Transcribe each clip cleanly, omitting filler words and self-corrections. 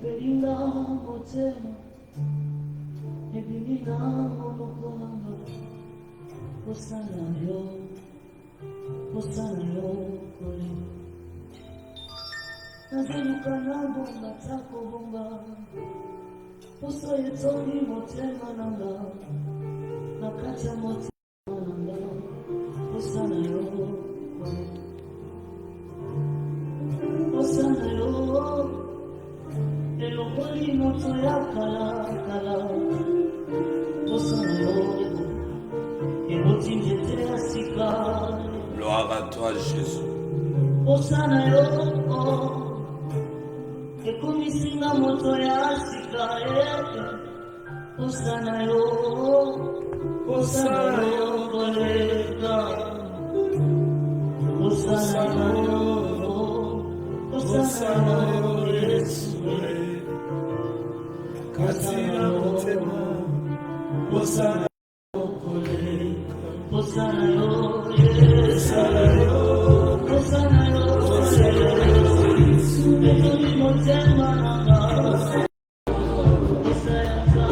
Belinda motema, ebinina momokwanga, osana yo kole. Naziluka na bonga tako bonga, poso yetoni motema nanga, nakati ya motema nanga, osana yo kole. Osana yo, elongoli moto ya kala, osana yo, eboti nzete ya sika. Gloire à toi, Jésus. Osana yo, ekomisinga moto ya sika. Osana yo, koleka. Osana yo, osana yo, Yesu. Katina motema, osana yo koleka. Osana yo, osana yo, osana yo, Yesu. Betoni motema nanga,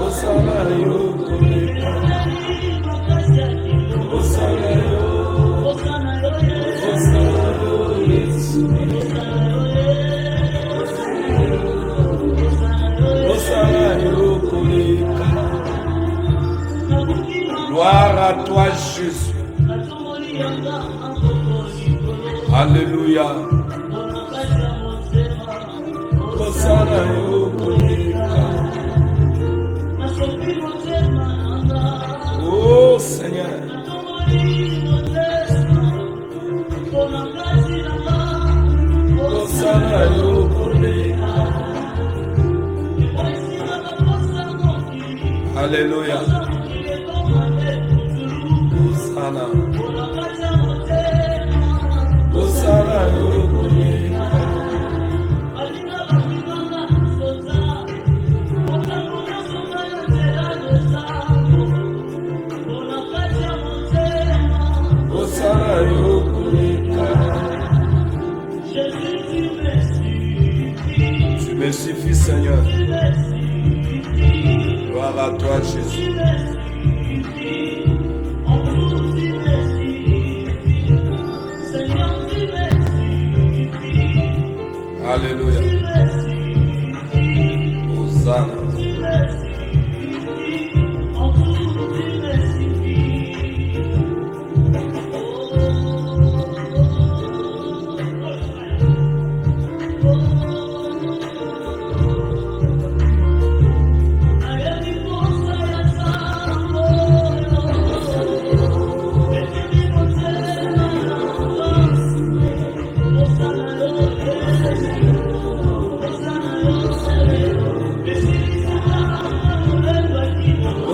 osana yo koleka. Osana yo, osana yo, osana yo, Yesu. Osana yo koleka. Gloire à toi, Jésus. Alléluia. Osana yo koleka. Oh Seigneur. Osana yo koleka. Alléluia. Osana. Osana yo koleka. Osana yo koleka. Tu me suffis, Seigneur. Gloire à toi, Jésus. Alléluia. Hosanna.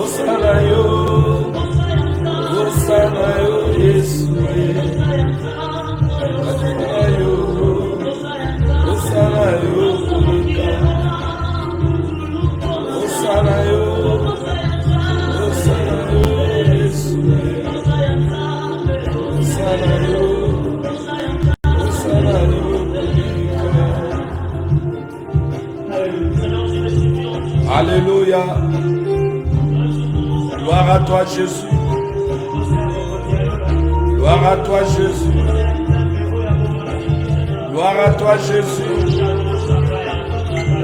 Osana yo, osana yo, Yesu. Osana yo, osana yo, koleka. Osana yo, osana yo, Yesu. Osana yo, osana yo, koleka. Alléluia. Gloire à toi, Jésus. Gloire à toi, Jésus. Gloire à toi, Jésus.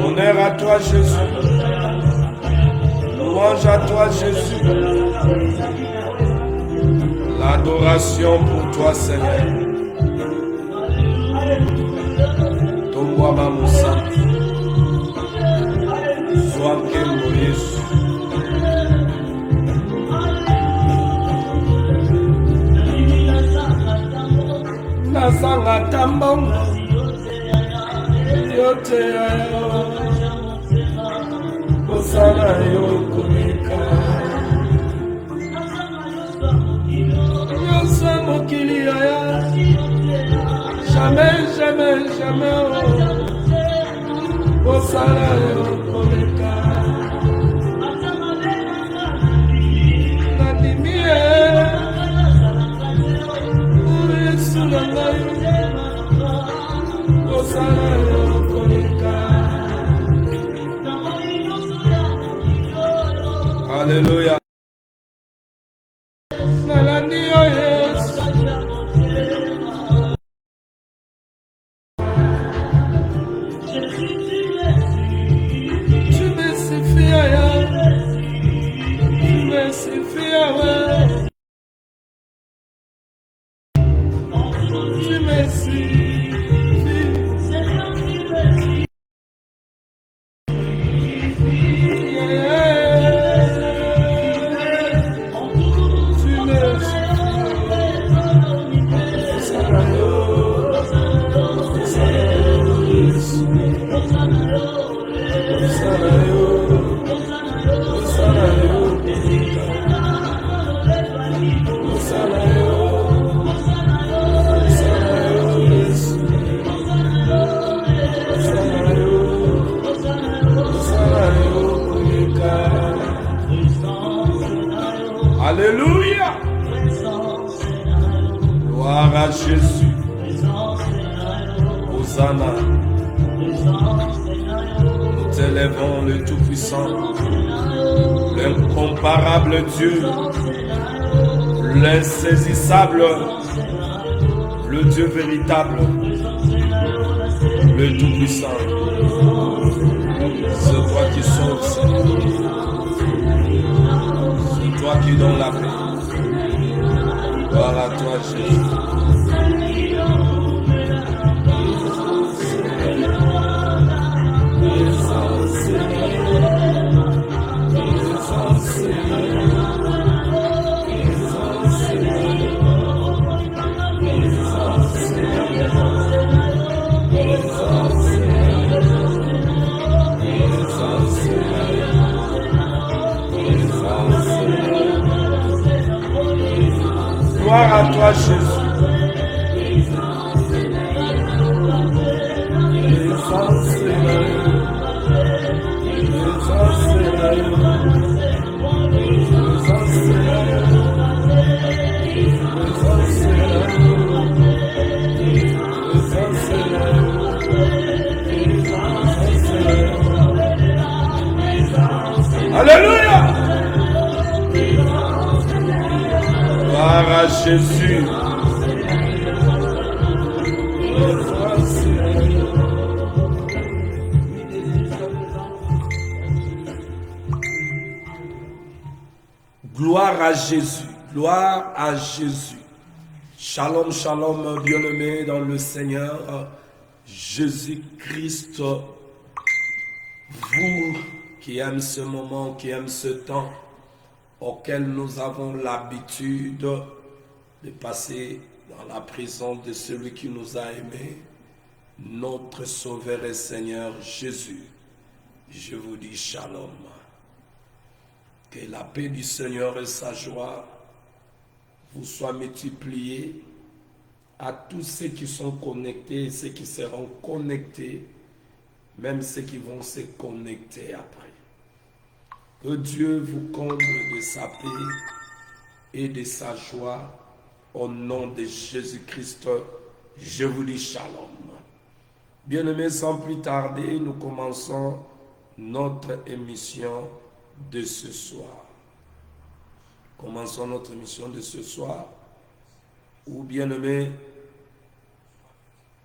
Honneur à toi, Jésus. Louange à toi, Jésus. L'adoration pour toi, Seigneur. Tomboa Mamoussa. Sois Kembo Yesu. Nasanga tambongo yote ayo osana yo koleka. Nyonso mokili aya jamais jamais jamais osana yo koleka. Nandimi Yesu na ngai osana yo koleka. Alléluia. Gloire à Jésus. Hosanna. Nous t'élèvons le Tout-Puissant, l'incomparable Dieu, l'insaisissable, le Dieu véritable, le Tout-Puissant. C'est toi qui sauves, Seigneur. C'est toi qui donnes la paix. Gloire à toi, Jésus. Gloire à toi, Jésus. Alléluia. Gloire à Jésus. Gloire à Jésus. Gloire à Jésus. Shalom, shalom, bien-aimés dans le Seigneur Jésus-Christ. Vous qui aimez ce moment, qui aimez ce temps auquel nous avons l'habitude de passer dans la présence de celui qui nous a aimés, notre Sauveur et Seigneur Jésus. Je vous dis shalom. Que la paix du Seigneur et sa joie vous soient multipliées à tous ceux qui sont connectés et ceux qui seront connectés, même ceux qui vont se connecter après. Que Dieu vous comble de sa paix et de sa joie au nom de Jésus-Christ. Je vous dis shalom. Bien-aimés, sans plus tarder, nous commençons notre émission de ce soir. Commençons notre émission de ce soir où, bien-aimés,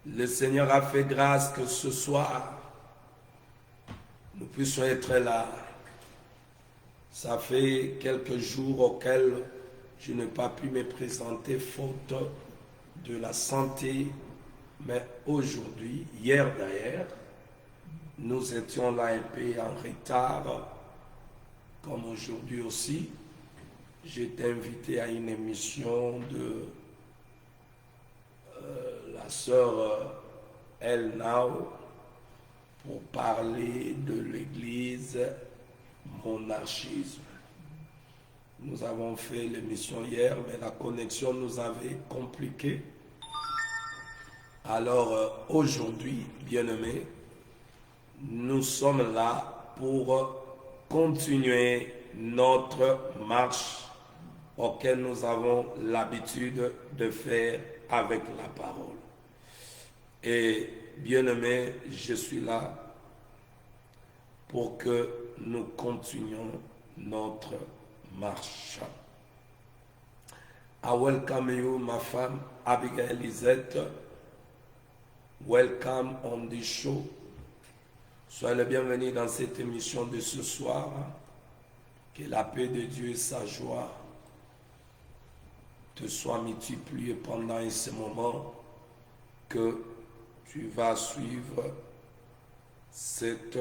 le Seigneur a fait grâce que ce soir, nous puissions être là. Ça fait quelques jours auxquels je n'ai pas pu me présenter faute de la santé, mais aujourd'hui, hier d'ailleurs, nous étions là un peu en retard, comme aujourd'hui aussi. J'étais invité à une émission de la sœur El Nao pour parler de l'église monarchisme. Nous avons fait l'émission hier, mais la connexion nous avait compliqué. Alors aujourd'hui, bien-aimés, nous sommes là pour continuer notre marche auquel nous avons l'habitude de faire avec la parole. Et bien-aimés, je suis là pour que nous continuions notre marche. I welcome you, ma femme Abigail Lisette. Welcome on the show. Soyez le bienvenu dans cette émission de ce soir. Que la paix de Dieu et sa joie te soient multipliées pendant ce moment que tu vas suivre cette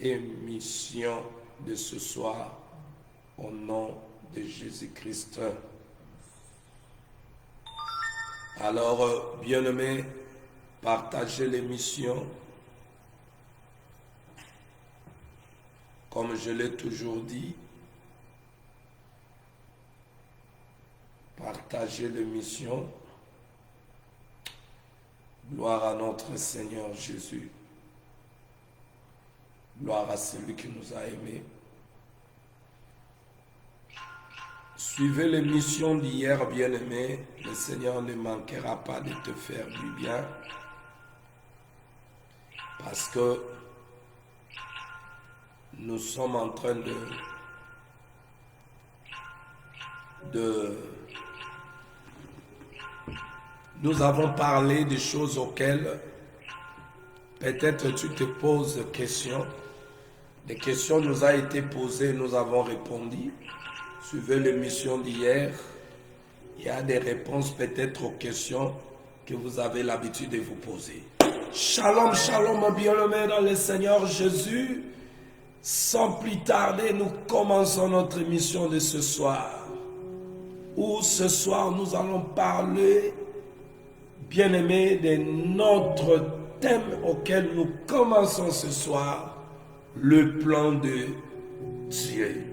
émission de ce soir au nom de Jésus-Christ. Alors, bien-aimés, partagez l'émission. Comme je l'ai toujours dit, partagez l'émission. Gloire à notre Seigneur Jésus. Gloire à celui qui nous a aimés. Suivez l'émission d'hier, bien-aimé. Le Seigneur ne manquera pas de te faire du bien. Parce que nous sommes en train Nous avons parlé des choses auxquelles peut-être tu te poses des questions. Des questions nous ont été posées, nous avons répondu. Suivez l'émission d'hier. Il y a des réponses peut-être aux questions que vous avez l'habitude de vous poser. Shalom, shalom, bien-aimés dans le Seigneur Jésus. Sans plus tarder, nous commençons notre émission de ce soir. Où ce soir, nous allons parler, bien-aimés, de notre thème auquel nous commençons ce soir, le plan de Dieu.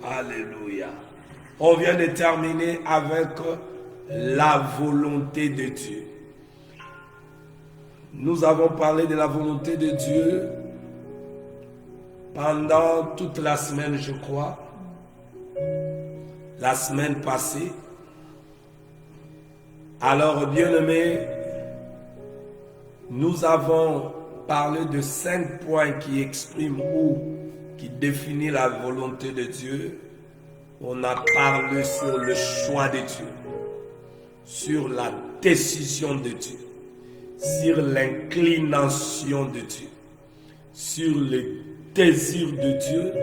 Alléluia. On vient de terminer avec la volonté de Dieu. Nous avons parlé de la volonté de Dieu pendant toute la semaine, je crois. La semaine passée. Alors, bien-aimés, nous avons parlé de 5 points qui expriment ou qui définissent la volonté de Dieu. On a parlé sur le choix de Dieu, sur la décision de Dieu, sur l'inclination de Dieu, sur le désir de Dieu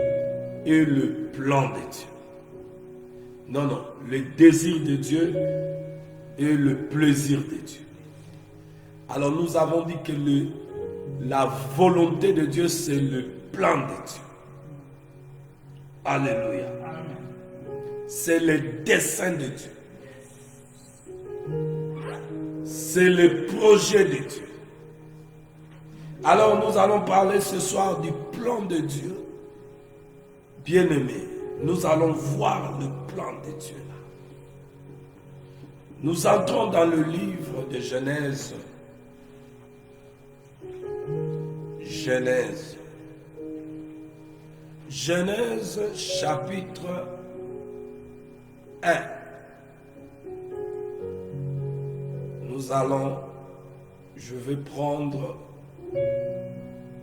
et le plan de Dieu. Non, le désir de Dieu et le plaisir de Dieu. Alors nous avons dit que la volonté de Dieu, c'est le plan de Dieu. Alléluia. C'est le dessein de Dieu. C'est le projet de Dieu. Alors nous allons parler ce soir du plan de Dieu. Bien-aimés, nous allons voir le plan de Dieu là. Nous entrons dans le livre de Genèse. Genèse chapitre 1. Je vais prendre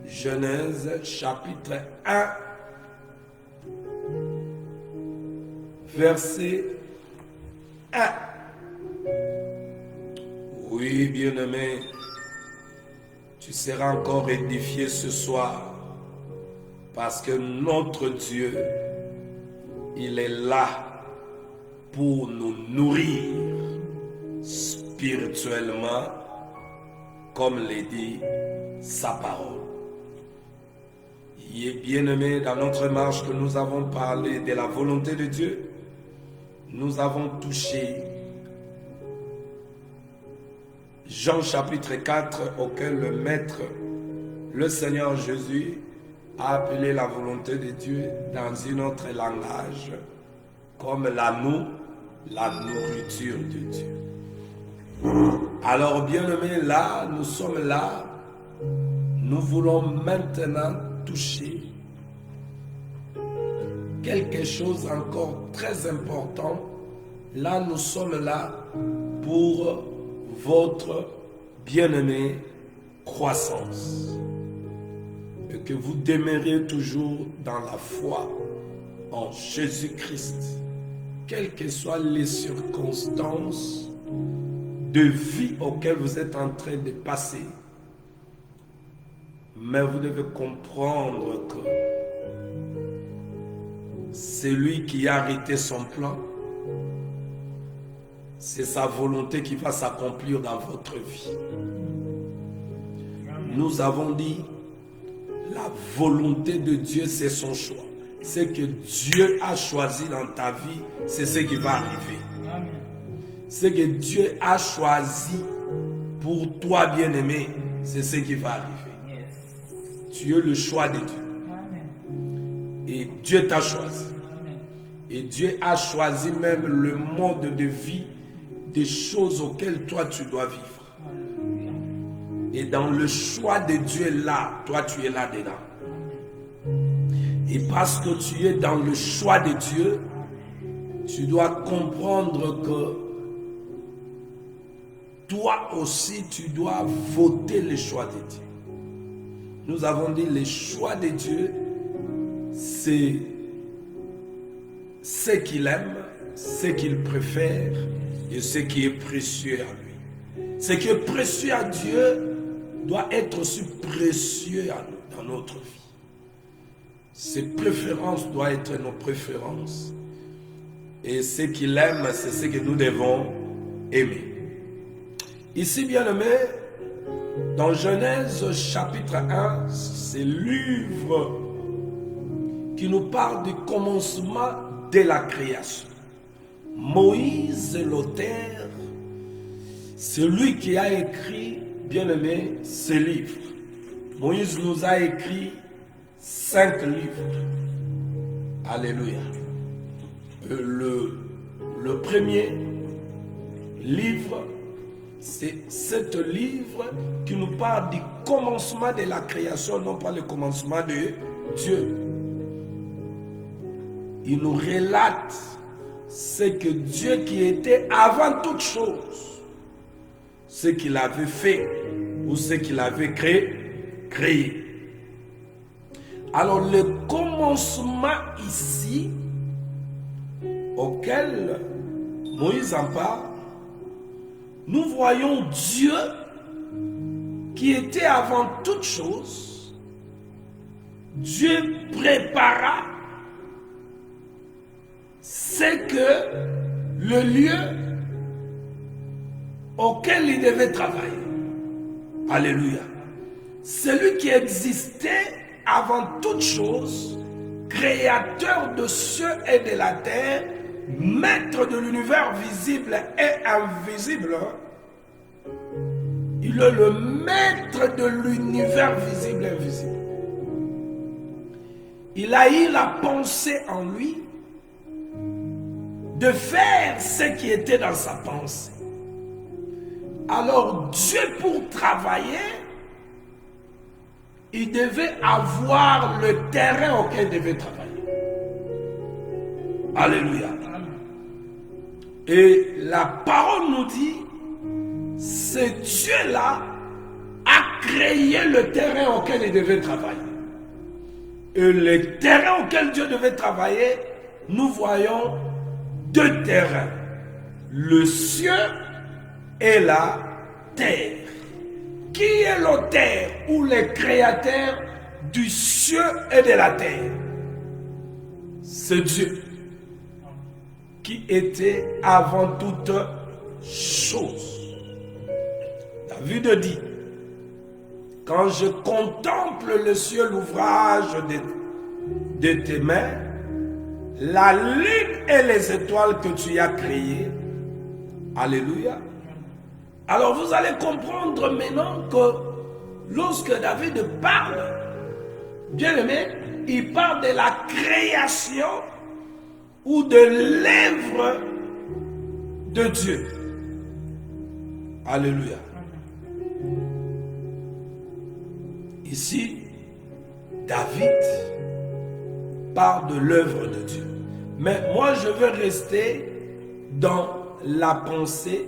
Genèse chapitre 1, verset 1. Oui, bien-aimé, tu seras encore édifié ce soir parce que notre Dieu, il est là pour nous nourrir spirituellement, comme le dit sa parole. Il est bien-aimé, dans notre marche que nous avons parlé de la volonté de Dieu, nous avons touché Jean chapitre 4, auquel le Maître, le Seigneur Jésus, a appelé la volonté de Dieu dans un autre langage, comme la nourriture de Dieu. Alors, bien-aimés, là, nous sommes là. Nous voulons maintenant toucher quelque chose encore très important. Là, nous sommes là pour votre bien-aimé croissance. Et que vous demeurez toujours dans la foi en Jésus-Christ, quelles que soient les circonstances de vie auxquelles vous êtes en train de passer. Mais vous devez comprendre que c'est lui qui a arrêté son plan. C'est sa volonté qui va s'accomplir dans votre vie. Nous avons dit, la volonté de Dieu, c'est son choix. Ce que Dieu a choisi dans ta vie, c'est ce qui va arriver. Ce que Dieu a choisi pour toi, bien-aimé, c'est ce qui va arriver. Tu es le choix de Dieu. Et Dieu t'a choisi. Et Dieu a choisi même le mode de vie, des choses auxquelles toi tu dois vivre. Et dans le choix de Dieu là, toi tu es là-dedans. Et parce que tu es dans le choix de Dieu, tu dois comprendre que toi aussi, tu dois voter le choix de Dieu. Nous avons dit le choix de Dieu, c'est ce qu'il aime, ce qu'il préfère et ce qui est précieux à lui. Ce qui est précieux à Dieu doit être aussi précieux à nous, dans notre vie. Ses préférences doivent être nos préférences. Et ce qu'il aime, c'est ce que nous devons aimer. Ici, bien-aimé, dans Genèse chapitre 1, c'est le livre qui nous parle du commencement de la création. Moïse, l'auteur, c'est lui qui a écrit, bien-aimé, ce livre. Moïse nous a écrit 5 livres. Alléluia. Le premier livre, c'est ce livre qui nous parle du commencement de la création, non pas le commencement de Dieu. Il nous relate ce que Dieu qui était avant toute chose, ce qu'il avait fait ou ce qu'il avait créé. Alors le commencement ici, auquel Moïse en parle, nous voyons Dieu qui était avant toute chose. Dieu prépara ce que le lieu auquel il devait travailler. Alléluia. Celui qui existait avant toute chose, créateur de cieux et de la terre, maître de l'univers visible et invisible. Il est le maître de l'univers visible et invisible. Il a eu la pensée en lui de faire ce qui était dans sa pensée. Alors Dieu, pour travailler, il devait avoir le terrain auquel il devait travailler. Alléluia. Et la parole nous dit, ce Dieu-là a créé le terrain auquel il devait travailler. Et le terrain auquel Dieu devait travailler, nous voyons 2 terrains. Le ciel et la terre. Qui est l'auteur ou le créateur du ciel et de la terre? C'est Dieu qui était avant toute chose. David dit, quand je contemple le ciel, l'ouvrage de tes mains, la lune et les étoiles que tu as créées, alléluia. Alors vous allez comprendre maintenant que lorsque David parle, bien aimé, il parle de la création ou de l'œuvre de Dieu. Alléluia. Ici, David parle de l'œuvre de Dieu. Mais moi, je veux rester dans la pensée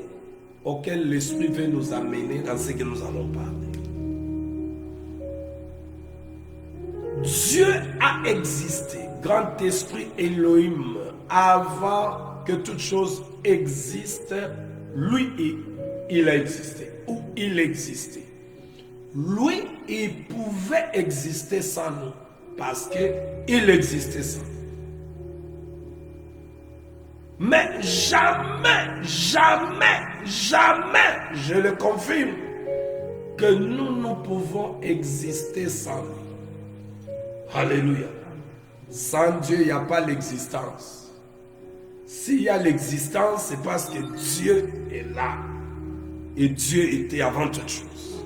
auquel l'Esprit veut nous amener dans ce que nous allons parler. Dieu a existé, grand esprit Elohim, avant que toute chose existe, lui, il a existé, ou il existait. Lui, il pouvait exister sans nous, parce qu'il existait sans nous. Mais jamais, jamais, jamais, je le confirme, que nous pouvons exister sans lui. Alléluia. Sans Dieu, il n'y a pas l'existence. S'il y a l'existence, c'est parce que Dieu est là. Et Dieu était avant toute chose.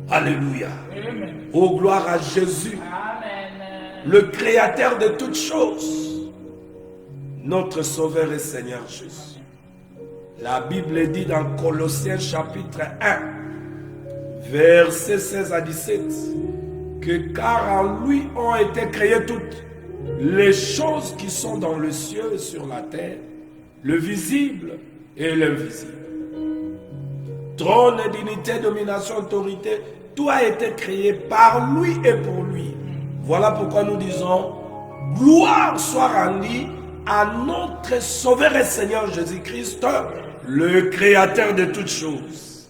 Alléluia. Amen. Oh, gloire à Jésus. Amen. Le créateur de toutes choses. Notre Sauveur et Seigneur Jésus. La Bible dit dans Colossiens chapitre 1, versets 16 à 17, que car en lui ont été créées toutes les choses qui sont dans le ciel et sur la terre, le visible et l'invisible. Trône, dignité, domination, autorité, tout a été créé par lui et pour lui. Voilà pourquoi nous disons, gloire soit rendue à notre Sauveur et Seigneur Jésus-Christ, le Créateur de toutes choses.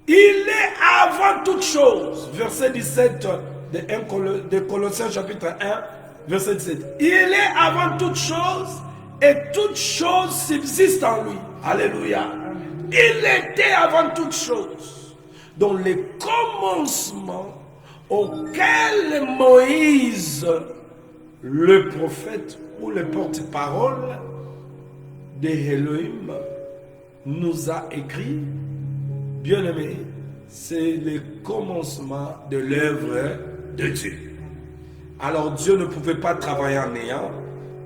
Il est avant toutes choses. Verset 17 de Colossiens chapitre 1, verset 17. Il est avant toutes choses et toutes choses subsistent en lui. Alléluia. Il était avant toutes choses. Dans les commencements auxquels Moïse, le prophète ou le porte-parole d'Elohim, nous a écrit, bien-aimé, c'est le commencement de l'œuvre de Dieu. Alors Dieu ne pouvait pas travailler en néant,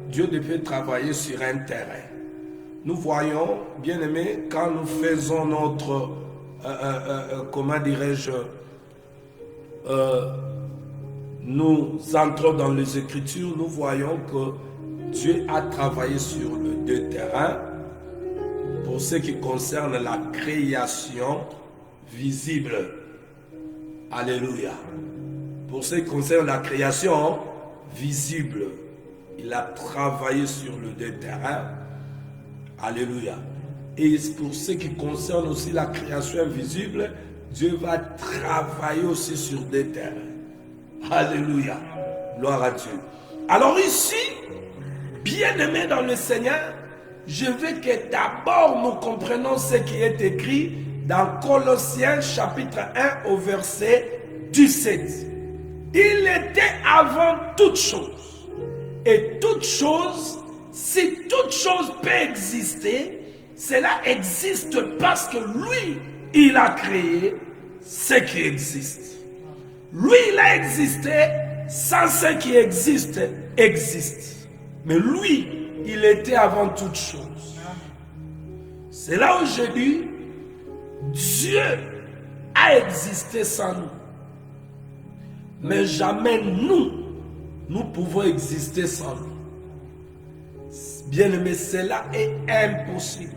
Dieu devait travailler sur un terrain. Nous voyons, bien-aimé, quand nous faisons notre, comment dirais-je, nous entrons dans les Écritures, nous voyons que Dieu a travaillé sur les deux terrains pour ce qui concerne la création visible. Alléluia. Pour ce qui concerne la création visible, il a travaillé sur les deux terrains. Alléluia. Et pour ce qui concerne aussi la création invisible, Dieu va travailler aussi sur des terrains. Alléluia. Gloire à Dieu. Alors ici, bien-aimés dans le Seigneur, je veux que d'abord nous comprenions ce qui est écrit dans Colossiens chapitre 1 au verset 17. Il était avant toutes choses. Et toutes choses, si toute chose peut exister, cela existe parce que lui, il a créé ce qui existe. Lui, il a existé sans ce qui existe. Mais lui, il était avant toute chose. C'est là où je dis, Dieu a existé sans nous. Mais jamais nous pouvons exister sans lui. Bien aimé, cela est impossible.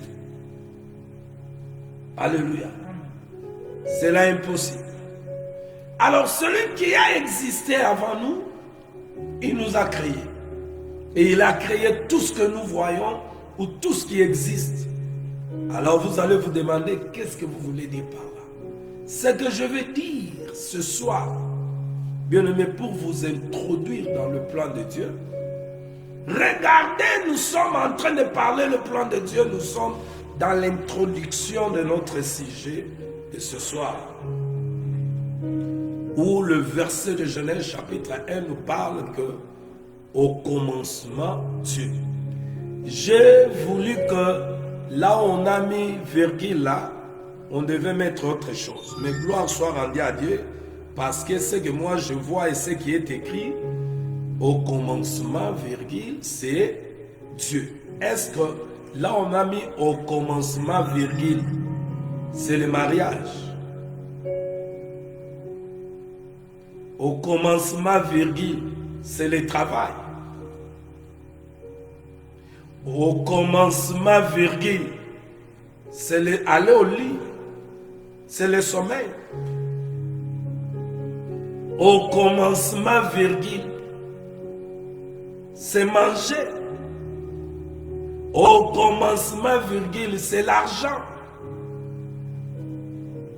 Alléluia. Cela est impossible. Alors celui qui a existé avant nous, il nous a créés. Et il a créé tout ce que nous voyons ou tout ce qui existe. Alors vous allez vous demander, qu'est-ce que vous voulez dire par là? Ce que je vais dire ce soir, bien aimé, pour vous introduire dans le plan de Dieu. Regardez, nous sommes en train de parler le plan de Dieu. Nous sommes dans l'introduction de notre sujet de ce soir. Où le verset de Genèse chapitre 1 nous parle que au commencement Dieu. J'ai voulu que là où on a mis virgule là, on devait mettre autre chose. Mais gloire soit rendue à Dieu. Parce que ce que moi je vois et ce qui est écrit, au commencement, virgule, c'est Dieu. Est-ce que là on a mis au commencement, virgule, c'est le mariage? Au commencement, virgule, c'est le travail. Au commencement, virgule, c'est aller au lit, c'est le sommeil. Au commencement, virgule, c'est manger. Au commencement, virgule, c'est l'argent.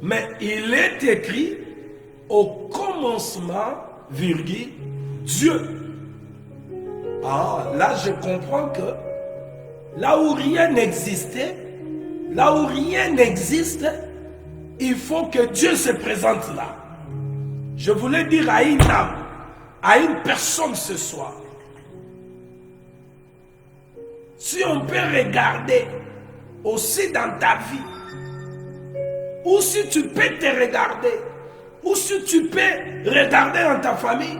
Mais il est écrit au commencement, virgule, Dieu. Ah, là je comprends que là où rien n'existait, là où rien n'existe, il faut que Dieu se présente là. Je voulais dire à une âme, à une personne ce soir, si on peut regarder aussi dans ta vie, ou si tu peux te regarder, ou si tu peux regarder dans ta famille,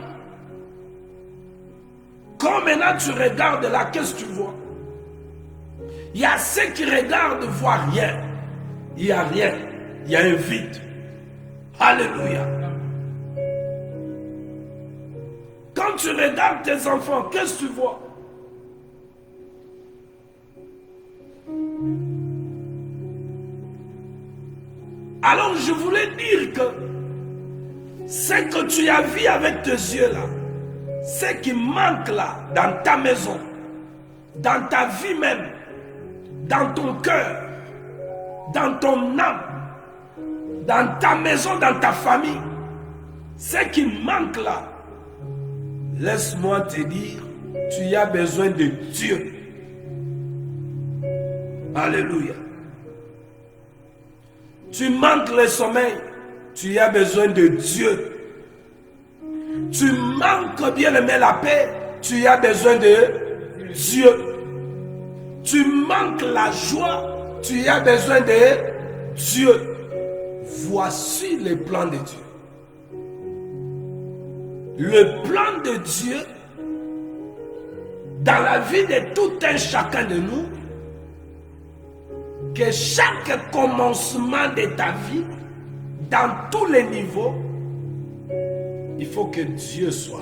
quand maintenant tu regardes là, qu'est-ce que tu vois? Il y a ceux qui regardent, ne voient rien. Il n'y a rien, il y a un vide. Alléluia. Quand tu regardes tes enfants, qu'est-ce que tu vois? Alors je voulais dire que ce que tu as vu avec tes yeux là, ce qui manque là dans ta maison, dans ta vie même, dans ton cœur, dans ton âme, dans ta maison, dans ta famille, ce qui manque là, laisse-moi te dire, tu as besoin de Dieu. Alléluia. Tu manques le sommeil, tu as besoin de Dieu. Tu manques bien aimer la paix, tu as besoin de Dieu. Tu manques la joie, tu as besoin de Dieu. Voici le plan de Dieu. Le plan de Dieu dans la vie de tout un chacun de nous, que chaque commencement de ta vie, dans tous les niveaux, il faut que Dieu soit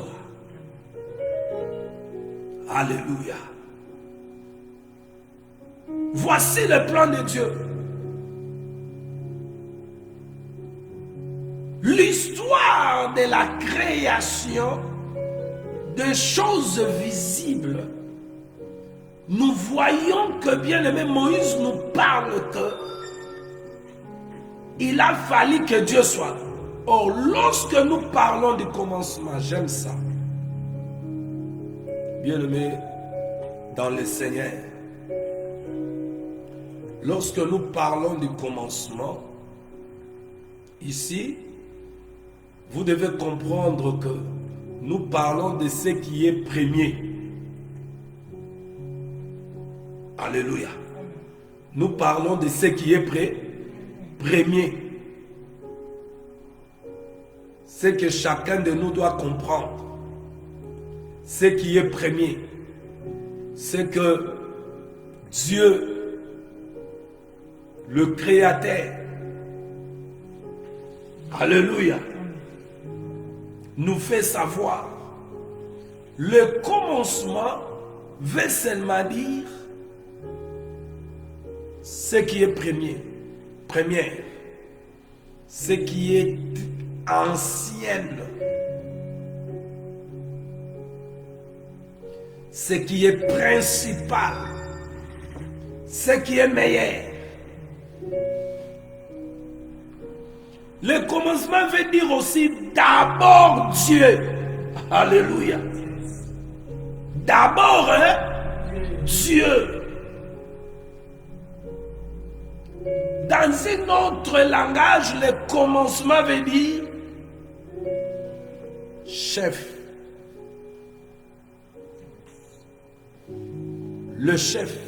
là. Alléluia. Voici le plan de Dieu. L'histoire de la création des choses visibles. Nous voyons que bien aimé Moïse nous parle que il a fallu que Dieu soit là. Or, lorsque nous parlons du commencement, j'aime ça. Bien aimé dans le Seigneur, lorsque nous parlons du commencement, ici, vous devez comprendre que nous parlons de ce qui est premier. Alléluia. Nous parlons de ce qui est premier. Ce que chacun de nous doit comprendre. Ce qui est premier. C'est que Dieu, le Créateur, alléluia, nous fait savoir. Le commencement veut seulement dire ce qui est première, ce qui est ancienne, ce qui est principal, ce qui est meilleur. Le commencement veut dire aussi d'abord Dieu. Alléluia. D'abord Dieu. Dans un autre langage, le commencement veut dire chef. Le chef.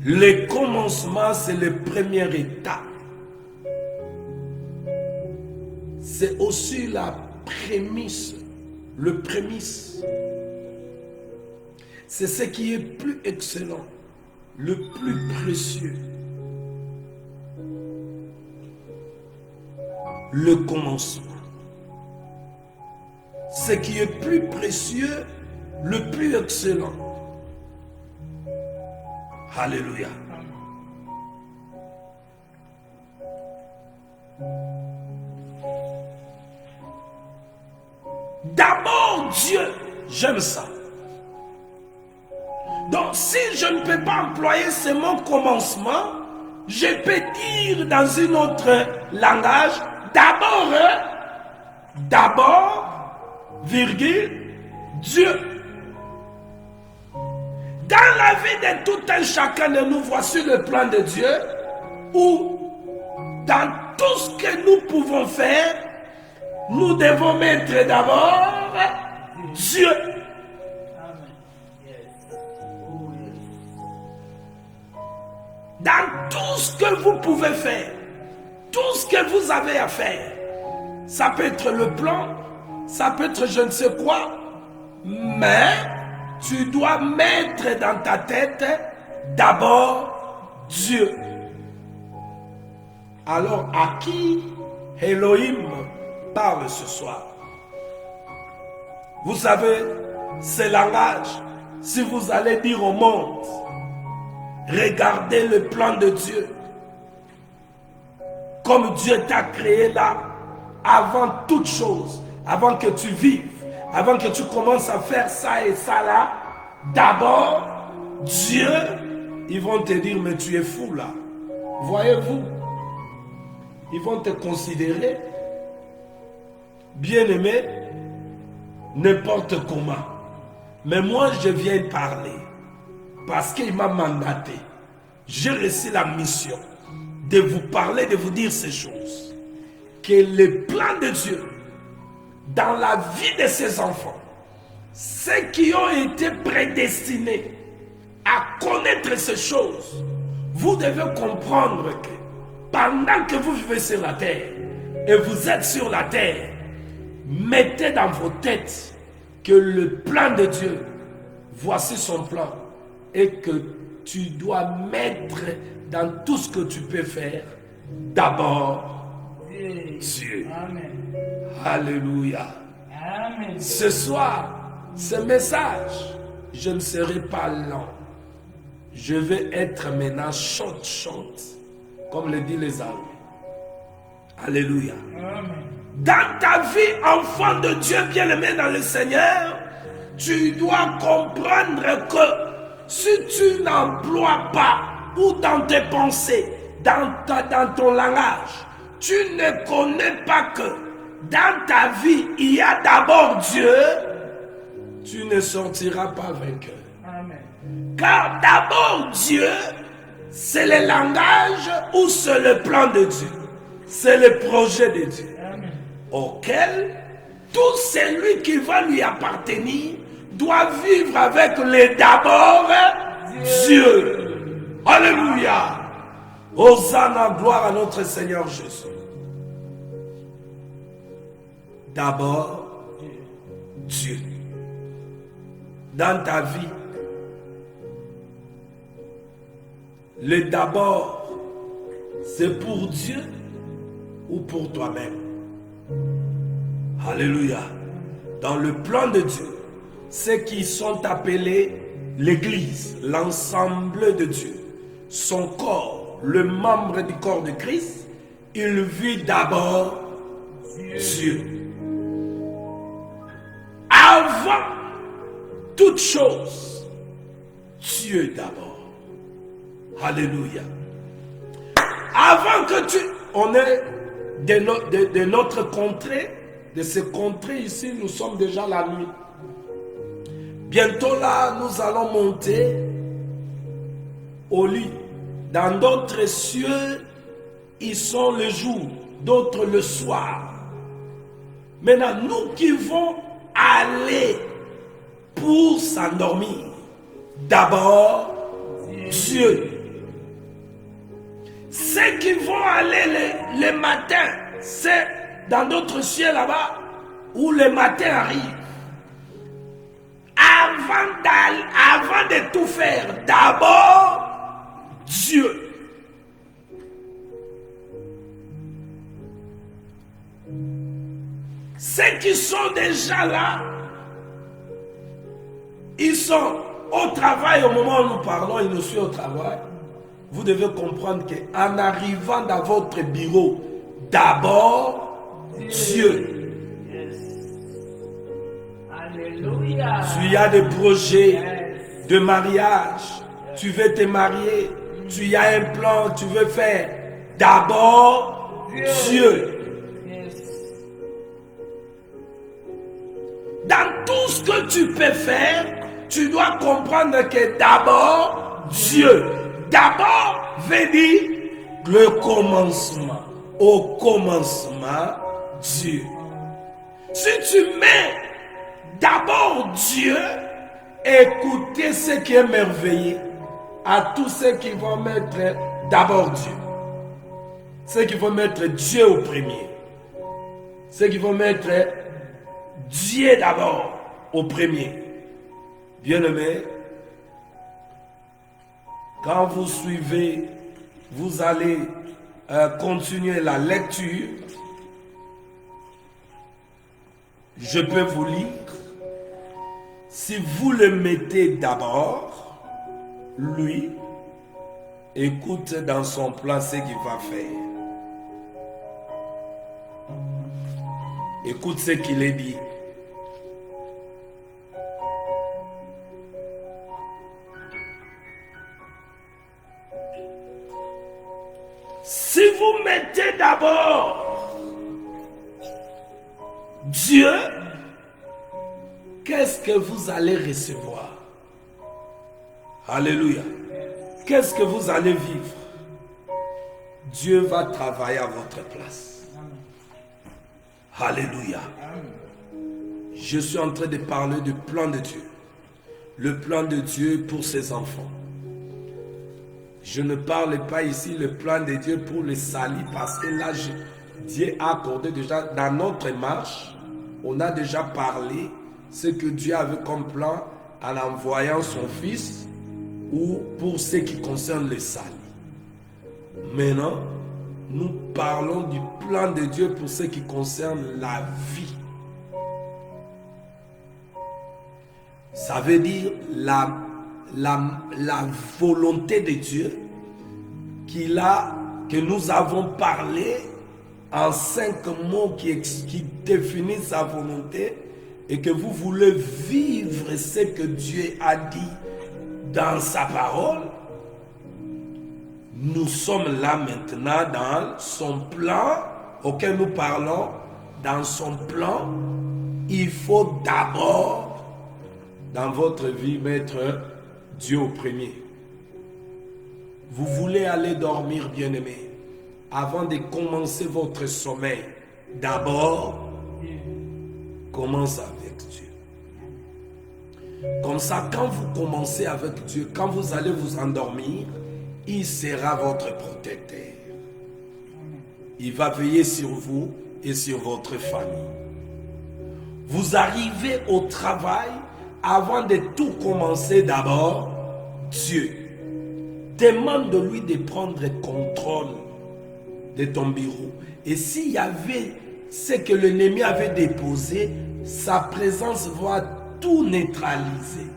Le commencement, c'est le premier état. C'est aussi la prémisse, le prémisse. C'est ce qui est plus excellent, le plus précieux. Le commencement. Ce qui est plus précieux, le plus excellent. Alléluia. D'abord Dieu, j'aime ça. Donc si je ne peux pas employer ce mot commencement, je peux dire dans un autre langage, d'abord, virgule, Dieu. Dans la vie de tout un chacun de nous, voici le plan de Dieu, où dans tout ce que nous pouvons faire, nous devons mettre d'abord Dieu. Dans tout ce que vous pouvez faire, tout ce que vous avez à faire, ça peut être le plan, ça peut être je ne sais quoi, mais tu dois mettre dans ta tête d'abord Dieu. Alors à qui Elohim parle ce soir? Vous savez, ce langage, si vous allez dire au monde, regardez le plan de Dieu, comme Dieu t'a créé là, avant toute chose, avant que tu vives, avant que tu commences à faire ça et ça là, d'abord, Dieu, ils vont te dire, mais tu es fou là. Voyez-vous, ils vont te considérer bien-aimé, n'importe comment. Mais moi, je viens parler parce qu'il m'a mandaté. J'ai reçu la mission de vous parler, de vous dire ces choses. Que le plan de Dieu dans la vie de ses enfants, ceux qui ont été prédestinés à connaître ces choses, vous devez comprendre que pendant que vous vivez sur la terre et vous êtes sur la terre, mettez dans vos têtes que le plan de Dieu, voici son plan, et que tu dois mettre dans tout ce que tu peux faire, d'abord Dieu. Amen. Alléluia. Amen. Ce soir, ce message, je ne serai pas lent. Je vais être maintenant chante, comme le dit les Anglais. Alléluia. Amen. Dans ta vie, enfant de Dieu bien-aimé dans le Seigneur, tu dois comprendre que si tu n'emploies pas, ou dans tes pensées, dans ton langage, tu ne connais pas que dans ta vie, il y a d'abord Dieu, tu ne sortiras pas vainqueur. Amen. Car d'abord Dieu, c'est le langage ou c'est le plan de Dieu. C'est le projet de Dieu. Amen. Auquel tout celui qui va lui appartenir doit vivre avec le d'abord Dieu. Alléluia. Hosanna, gloire à notre Seigneur Jésus. D'abord Dieu. Dans ta vie, le d'abord, c'est pour Dieu ou pour toi-même. Alléluia. Dans le plan de Dieu, ceux qui sont appelés l'Église, l'ensemble de Dieu, son corps, le membre du corps de Christ, il vit d'abord Dieu. Avant toute chose, Dieu d'abord. Alléluia. Avant que on est de notre contrée, de ce contrée ici, nous sommes déjà la nuit. Bientôt là, nous allons monter au lit. Dans d'autres cieux, ils sont le jour, d'autres le soir. Maintenant, nous qui vont aller pour s'endormir, d'abord Dieu. Ceux qui vont aller le matin, c'est dans d'autres cieux là-bas, où le matin arrive. Avant de tout faire, d'abord Dieu. Ceux qui sont déjà là, ils sont au travail au moment où nous parlons, ils nous suivent au travail. Vous devez comprendre qu'en arrivant dans votre bureau, d'abord Dieu. Alléluia. Tu as des projets de mariage, tu veux te marier, tu as un plan, tu veux faire. D'abord Dieu. Dans tout ce que tu peux faire, tu dois comprendre que d'abord Dieu. D'abord veut dire le commencement. Au commencement, Dieu. Si tu mets d'abord Dieu, écoutez ce qui est merveilleux à tous ceux qui vont mettre d'abord Dieu. Ceux qui vont mettre Dieu au premier. Ceux qui vont mettre Dieu d'abord au premier. Bien-aimés, quand vous suivez, vous allez continuer la lecture. Je peux vous lire. Si vous le mettez d'abord, lui, écoute dans son plan ce qu'il va faire. Écoute ce qu'il est dit. Si vous mettez d'abord Dieu, qu'est-ce que vous allez recevoir? Alléluia. Qu'est-ce que vous allez vivre? Dieu va travailler à votre place. Alléluia. Je suis en train de parler du plan de Dieu. Le plan de Dieu pour ses enfants. Je ne parle pas ici le plan de Dieu pour les salis parce que là, Dieu a accordé déjà dans notre marche, on a déjà parlé ce que Dieu avait comme plan en envoyant son Fils ou pour ce qui concerne les salis. Maintenant, nous parlons du plan de Dieu pour ce qui concerne la vie. Ça veut dire la volonté de Dieu que nous avons parlé en 5 mots qui définissent sa volonté et que vous voulez vivre ce que Dieu a dit dans sa parole. Nous sommes là maintenant dans son plan auquel nous parlons. Dans son plan, il faut d'abord dans votre vie mettre Dieu au premier. Vous voulez aller dormir, bien-aimé, avant de commencer votre sommeil, d'abord, commence avec Dieu. Comme ça, quand vous commencez avec Dieu, quand vous allez vous endormir, il sera votre protecteur. Il va veiller sur vous et sur votre famille. Vous arrivez au travail, avant de tout commencer, d'abord, Dieu. Demande-lui de prendre contrôle de ton bureau. Et s'il y avait ce que l'ennemi avait déposé, sa présence va tout neutraliser.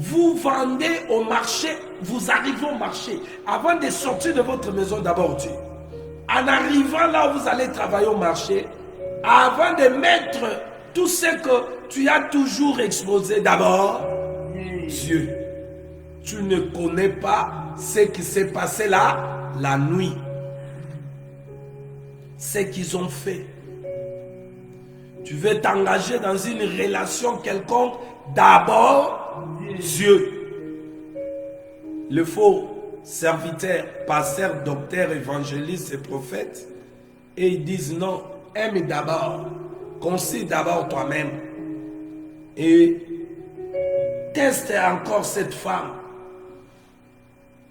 Vous vendez au marché, vous arrivez au marché. Avant de sortir de votre maison, d'abord Dieu. En arrivant là où vous allez travailler au marché, avant de mettre tout ce que tu as toujours exposé, d'abord Dieu. Tu ne connais pas ce qui s'est passé là, la nuit. Ce qu'ils ont fait. Tu veux t'engager dans une relation quelconque, d'abord Dieu. Le faux serviteur, pasteur, docteur, évangéliste et prophète, et ils disent non, aime d'abord, considère d'abord toi-même et teste encore cette femme.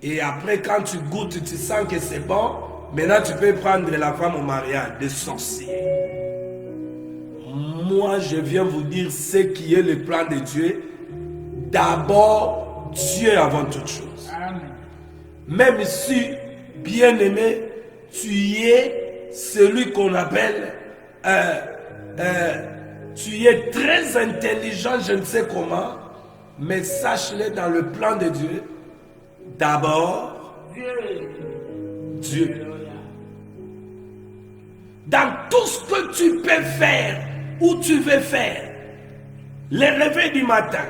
Et après, quand tu goûtes, tu sens que c'est bon. Maintenant, tu peux prendre la femme au mariage, des sorciers. Moi, je viens vous dire ce qui est le plan de Dieu. D'abord, Dieu avant toute chose. Amen. Même si, bien-aimé, tu es celui qu'on appelle... tu es très intelligent, je ne sais comment, mais sache-le dans le plan de Dieu. D'abord, Dieu. Dans tout ce que tu peux faire, ou tu veux faire, les réveils du matin,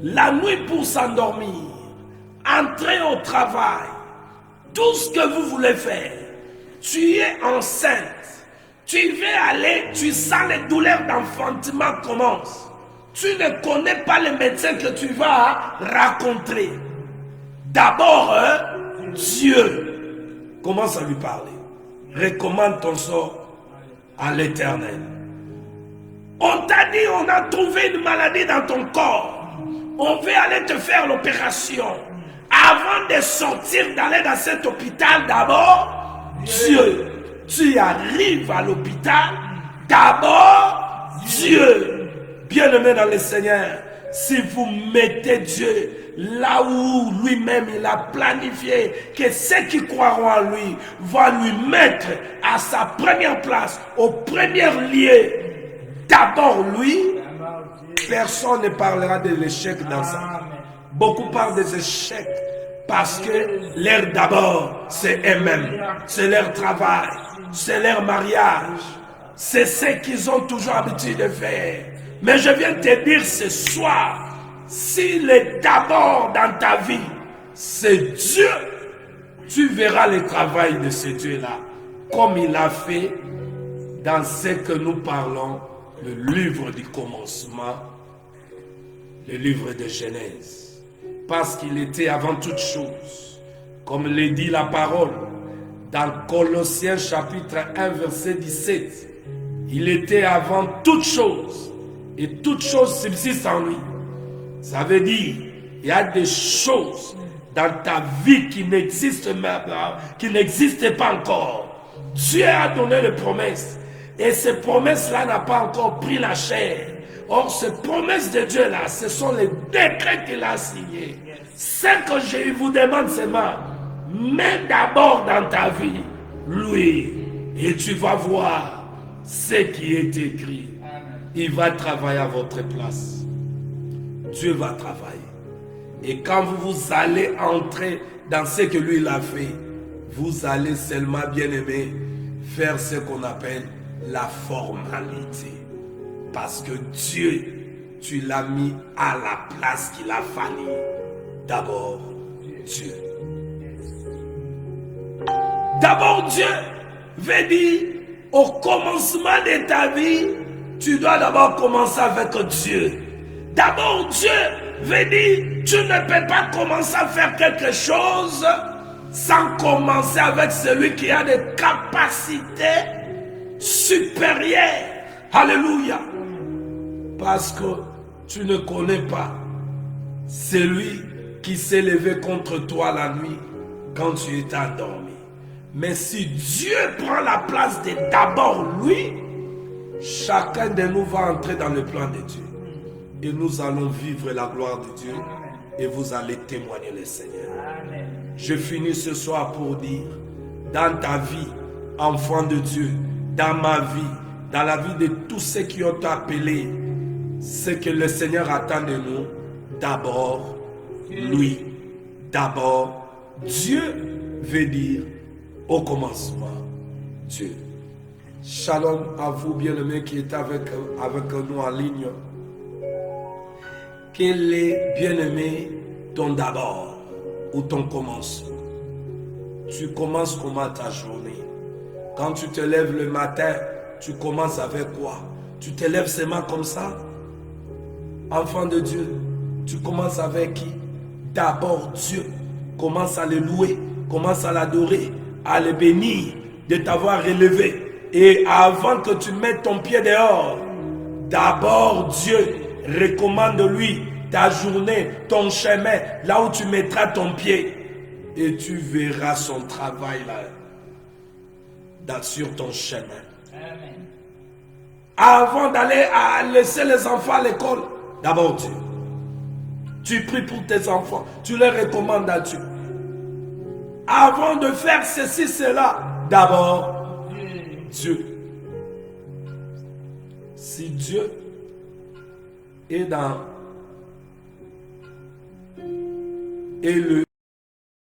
la nuit pour s'endormir, entrer au travail, tout ce que vous voulez faire, tu es enceinte, tu veux aller, tu sens les douleurs d'enfantement commencent, tu ne connais pas le médecin que tu vas rencontrer. D'abord, Dieu. Commence à lui parler. Recommande ton sort à l'Éternel. On t'a dit, on a trouvé une maladie dans ton corps. On veut aller te faire l'opération. Avant de sortir, d'aller dans cet hôpital, d'abord, Dieu. Tu arrives à l'hôpital, d'abord, Dieu. Bien-aimé dans le Seigneur, si vous mettez Dieu là où lui-même il a planifié que ceux qui croiront en lui vont lui mettre à sa première place, au premier lieu, d'abord lui, personne ne parlera de l'échec dans ça. Beaucoup parlent des échecs parce que leur d'abord c'est eux-mêmes, c'est leur travail, c'est leur mariage. C'est ce qu'ils ont toujours l'habitude de faire. Mais je viens te dire ce soir, s'il est d'abord dans ta vie, c'est Dieu, tu verras le travail de ce Dieu-là, comme il a fait dans ce que nous parlons, le livre du commencement, le livre de Genèse. Parce qu'il était avant toute chose, comme le dit la parole, dans Colossiens chapitre 1 verset 17, il était avant toute chose, et toute chose subsiste en lui. Ça veut dire, il y a des choses dans ta vie qui n'existent pas encore. Dieu a donné les promesses, et ces promesses-là n'ont pas encore pris la chair. Or, ces promesses de Dieu-là, ce sont les décrets qu'il a signés. Ce que je vous demande seulement, mets d'abord dans ta vie, lui, et tu vas voir ce qui est écrit. Il va travailler à votre place. Dieu va travailler. Et quand vous allez entrer dans ce que lui il a fait, vous allez seulement, bien aimé, faire ce qu'on appelle la formalité. Parce que Dieu, tu l'as mis à la place qu'il a fallu. D'abord, Dieu. D'abord, Dieu veut dire, au commencement de ta vie, tu dois d'abord commencer avec Dieu. D'abord, Dieu veut dire, tu ne peux pas commencer à faire quelque chose sans commencer avec celui qui a des capacités supérieures. Alléluia. Parce que tu ne connais pas celui qui s'est levé contre toi la nuit quand tu étais endormi. Mais si Dieu prend la place de d'abord lui, chacun de nous va entrer dans le plan de Dieu. Et nous allons vivre la gloire de Dieu. Et vous allez témoigner le Seigneur. Amen. Je finis ce soir pour dire, dans ta vie, enfant de Dieu, dans ma vie, dans la vie de tous ceux qui ont appelé, ce que le Seigneur attend de nous, d'abord, lui. D'abord, Dieu veut dire, au commencement, Dieu. Shalom à vous, bien-aimés, qui êtes avec nous en ligne. Quel est, bien-aimé, ton d'abord ou ton commencement? Tu commences comment ta journée? Quand tu te lèves le matin, tu commences avec quoi? Tu te lèves seulement comme ça? Enfant de Dieu, tu commences avec qui? D'abord Dieu. Commence à le louer, commence à l'adorer, à le bénir de t'avoir relevé. Et avant que tu mettes ton pied dehors, d'abord Dieu, recommande-lui ta journée, ton chemin, là où tu mettras ton pied. Et tu verras son travail là, sur ton chemin. Amen. Avant d'aller à laisser les enfants à l'école, d'abord Dieu. Tu pries pour tes enfants, tu les recommandes à Dieu. Avant de faire ceci, cela, d'abord Dieu. Si Dieu est dans... Et le